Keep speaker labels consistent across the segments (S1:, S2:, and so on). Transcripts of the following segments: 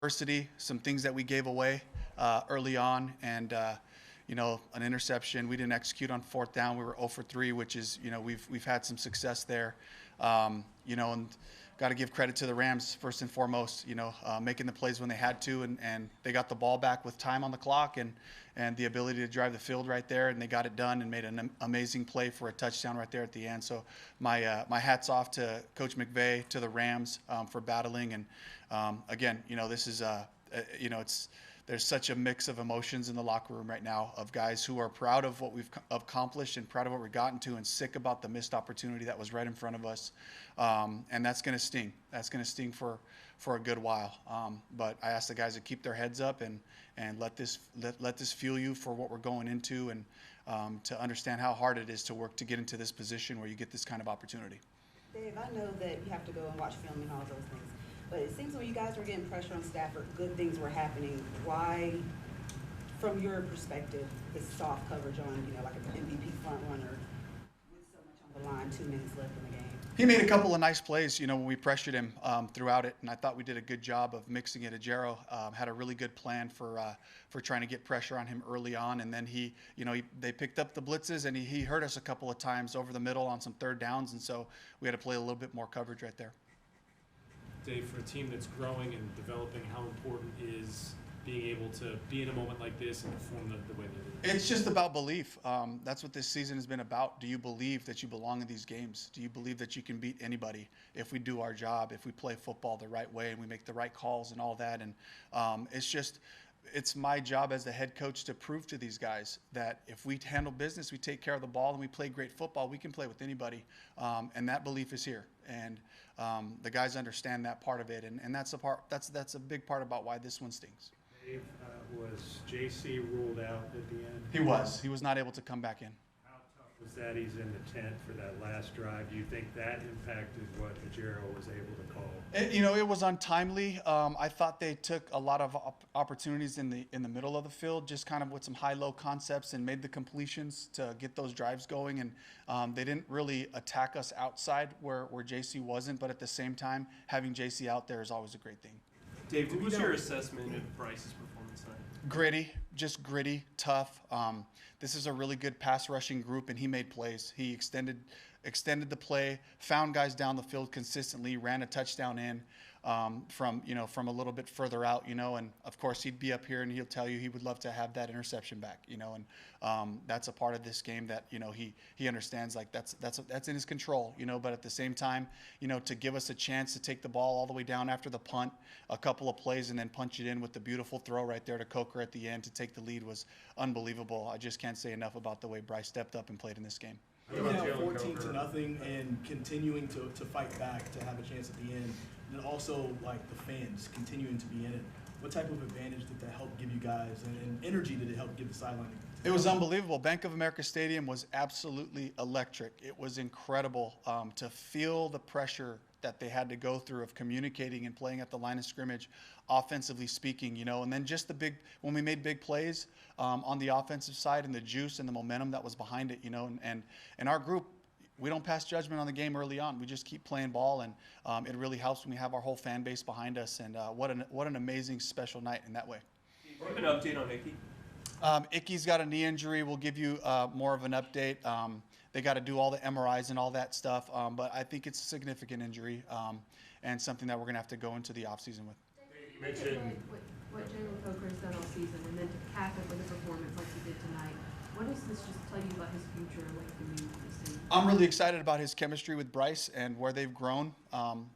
S1: adversity, some things that we gave away early on, and an interception. We didn't execute on fourth down. We were 0 for 3, which is, we've had some success there. And got to give credit to the Rams first and foremost. Making the plays when they had to, and they got the ball back with time on the clock and the ability to drive the field right there, and they got it done and made an amazing play for a touchdown right there at the end. So my hats off to Coach McVay, to the Rams for battling. And again, this is there's such a mix of emotions in the locker room right now of guys who are proud of what we've accomplished and proud of what we've gotten to, and sick about the missed opportunity that was right in front of us. And that's going to sting. That's going to sting for a good while. But I ask the guys to keep their heads up and let this fuel you for what we're going into, and to understand how hard it is to work to get into this position where you get this kind of opportunity.
S2: Dave, I know that you have to go and watch film and all those things, but it seems when you guys were getting pressure on Stafford, good things were happening. Why, from your perspective, this soft coverage on, like an MVP front runner with so much on the line, 2 minutes left in the game?
S1: He made a couple of nice plays, when we pressured him throughout it, and I thought we did a good job of mixing it. Ajero had a really good plan for trying to get pressure on him early on, and then they picked up the blitzes, and he hurt us a couple of times over the middle on some third downs, and so we had to play a little bit more coverage right there.
S3: Dave, for a team that's growing and developing, how important is being able to be in a moment like this and perform the way they do?
S1: It's just about belief. That's what this season has been about. Do you believe that you belong in these games? Do you believe that you can beat anybody if we do our job, if we play football the right way and we make the right calls and all that? And it's my job as the head coach to prove to these guys that if we handle business, we take care of the ball, and we play great football, we can play with anybody. And that belief is here. And the guys understand that part of it. And that's a big part about why this one stings.
S4: Dave, was JC ruled out at the end?
S1: He was. He was not able to come back in.
S4: How tough was that? He's in the tent for that last drive. Do you think that impacted what Ajero was able to call?
S1: It was untimely. I thought they took a lot of opportunities in the middle of the field, just kind of with some high-low concepts, and made the completions to get those drives going. And they didn't really attack us outside where JC wasn't. But at the same time, having JC out there is always a great thing.
S5: Dave, what was your assessment of Bryce's performance tonight?
S1: Gritty, tough. This is a really good pass rushing group, and he made plays. He extended the play, found guys down the field consistently, ran a touchdown in from a little bit further out, and of course he'd be up here and he'll tell you he would love to have that interception back, and that's a part of this game that he understands, like that's in his control, but at the same time, to give us a chance to take the ball all the way down after the punt, a couple of plays, and then punch it in with the beautiful throw right there to Coker at the end to take the lead was unbelievable. I just can't say enough about the way Bryce stepped up and played in this game.
S6: You're now 14-0 and continuing to fight back to have a chance at the end, and then also like the fans continuing to be in it. What type of advantage did that help give you guys, and energy did it help give the sideline?
S1: It was unbelievable. Bank of America Stadium was absolutely electric. It was incredible to feel the pressure that they had to go through of communicating and playing at the line of scrimmage, offensively speaking, and then just when we made big plays on the offensive side, and the juice and the momentum that was behind it, and our group, we don't pass judgment on the game early on. We just keep playing ball, and it really helps when we have our whole fan base behind us, and what an amazing special night in that way.
S5: Do you have an update on Icky?
S1: Icky's got a knee injury. We'll give you more of an update. They got to do all the MRIs and all that stuff, but I think it's a significant injury and something that we're going to have to go into the offseason with.
S7: You mentioned what Jalen Coker has done all season, and then to cap it with a performance like he did tonight. What does this just tell you about his future and what he can do for this team?
S1: I'm really excited about his chemistry with Bryce and where they've grown.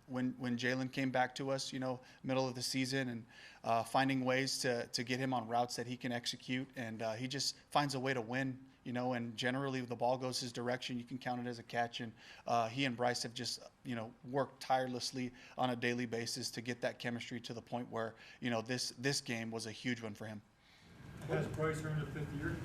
S1: When Jalen came back to us, middle of the season, and finding ways to get him on routes that he can execute, and he just finds a way to win. And generally if the ball goes his direction, you can count it as a catch. And he and Bryce have just, worked tirelessly on a daily basis to get that chemistry to the point where, this game was a huge one for him.
S8: Has Bryce earned a fifth year?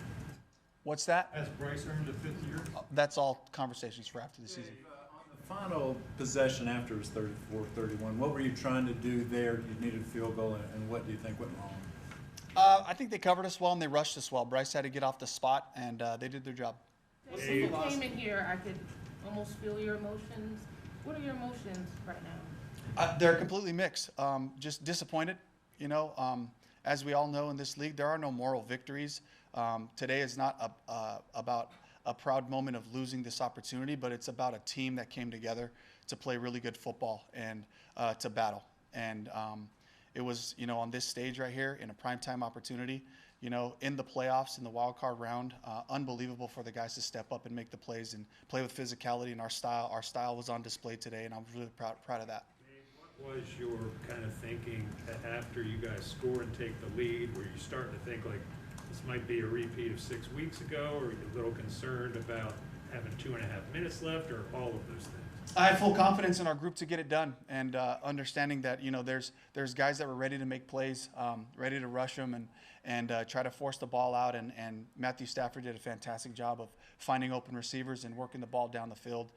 S1: What's that?
S8: Has Bryce earned a fifth year?
S1: That's all conversations for after the season.
S9: On the final possession after it was 34-31, what were you trying to do there? You needed a field goal, and what do you think went wrong?
S1: I think they covered us well and they rushed us well. Bryce had to get off the spot, and they did their job.
S10: When you came in here, I could almost feel your emotions. What are your emotions right now?
S1: They're completely mixed. Just disappointed. as we all know in this league, there are no moral victories. Today is not about a proud moment of losing this opportunity, but it's about a team that came together to play really good football and to battle. And it was, on this stage right here in a primetime opportunity, in the playoffs, in the wild card round, unbelievable for the guys to step up and make the plays and play with physicality and our style. Our style was on display today, and I'm really proud of that.
S4: What was your kind of thinking after you guys score and take the lead? Were you starting to think like this might be a repeat of 6 weeks ago, or were you a little concerned about having 2.5 minutes left, or all of those things?
S1: I had full confidence in our group to get it done, and understanding that there's guys that were ready to make plays, ready to rush them and try to force the ball out. And Matthew Stafford did a fantastic job of finding open receivers and working the ball down the field.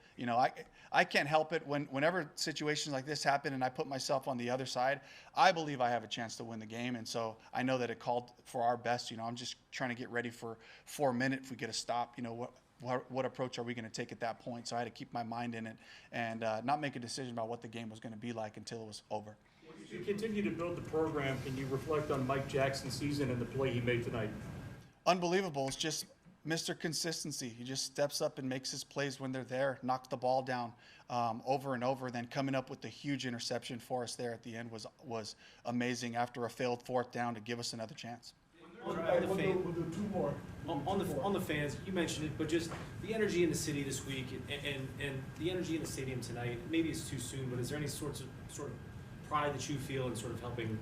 S1: I can't help it whenever situations like this happen, and I put myself on the other side. I believe I have a chance to win the game, and so I know that it called for our best. I'm just trying to get ready for 4 minutes if we get a stop. What approach are we going to take at that point? So I had to keep my mind in it and not make a decision about what the game was going to be like until it was over.
S11: As you continue to build the program, can you reflect on Mike Jackson's season and the play he made tonight?
S1: Unbelievable. It's just Mr. Consistency. He just steps up and makes his plays when they're there, knocks the ball down over and over. Then coming up with the huge interception for us there at the end was amazing after a failed fourth down to give us another chance.
S11: We'll do two more.
S3: On the fans, you mentioned it, but just the energy in the city this week and the energy in the stadium tonight. Maybe it's too soon, but is there any sort of pride that you feel in sort of helping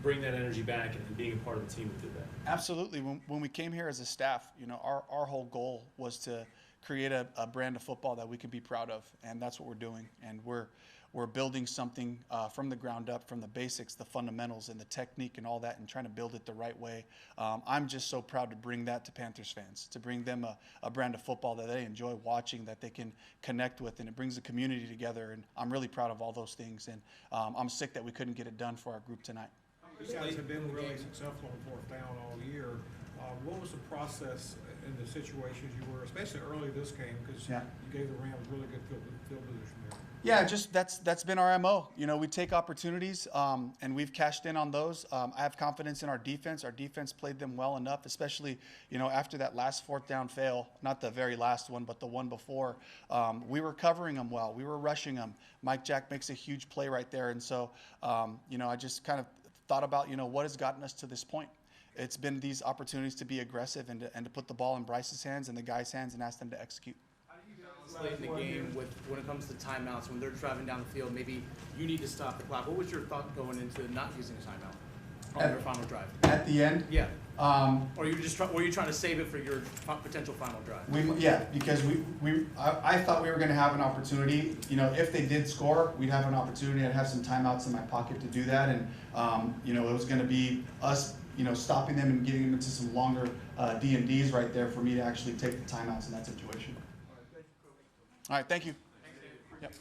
S3: bring that energy back and being a part of the team that did that?
S1: Absolutely. When we came here as a staff, our whole goal was to create a brand of football that we could be proud of, and that's what we're doing. And we're building something from the ground up, from the basics, the fundamentals, and the technique and all that, and trying to build it the right way. I'm just so proud to bring that to Panthers fans, to bring them a brand of football that they enjoy watching, that they can connect with, and it brings the community together. And I'm really proud of all those things. And I'm sick that we couldn't get it done for our group tonight.
S8: You guys have been really successful on fourth down all year. What was the process in the situations you were, especially early this game, because you gave the Rams really good field position there?
S1: Yeah, just that's been our MO. We take opportunities, and we've cashed in on those. I have confidence in our defense. Our defense played them well enough, especially after that last fourth down fail, not the very last one, but the one before. We were covering them well. We were rushing them. Mike Jack makes a huge play right there, and so I just kind of thought about what has gotten us to this point. It's been these opportunities to be aggressive and to put the ball in Bryce's hands and the guys' hands and ask them to execute.
S12: Late in the game when it comes to timeouts, when they're driving down the field, maybe you need to stop the clock. What was your thought going into not using a timeout on your final drive?
S1: At the end?
S12: Yeah. Or were you trying to save it for your potential final drive?
S1: Because I thought we were going to have an opportunity. If they did score, we'd have an opportunity. I'd have some timeouts in my pocket to do that, and it was going to be us, stopping them and getting them into some longer D&Ds right there for me to actually take the timeouts in that situation. All right, thank you. Yep.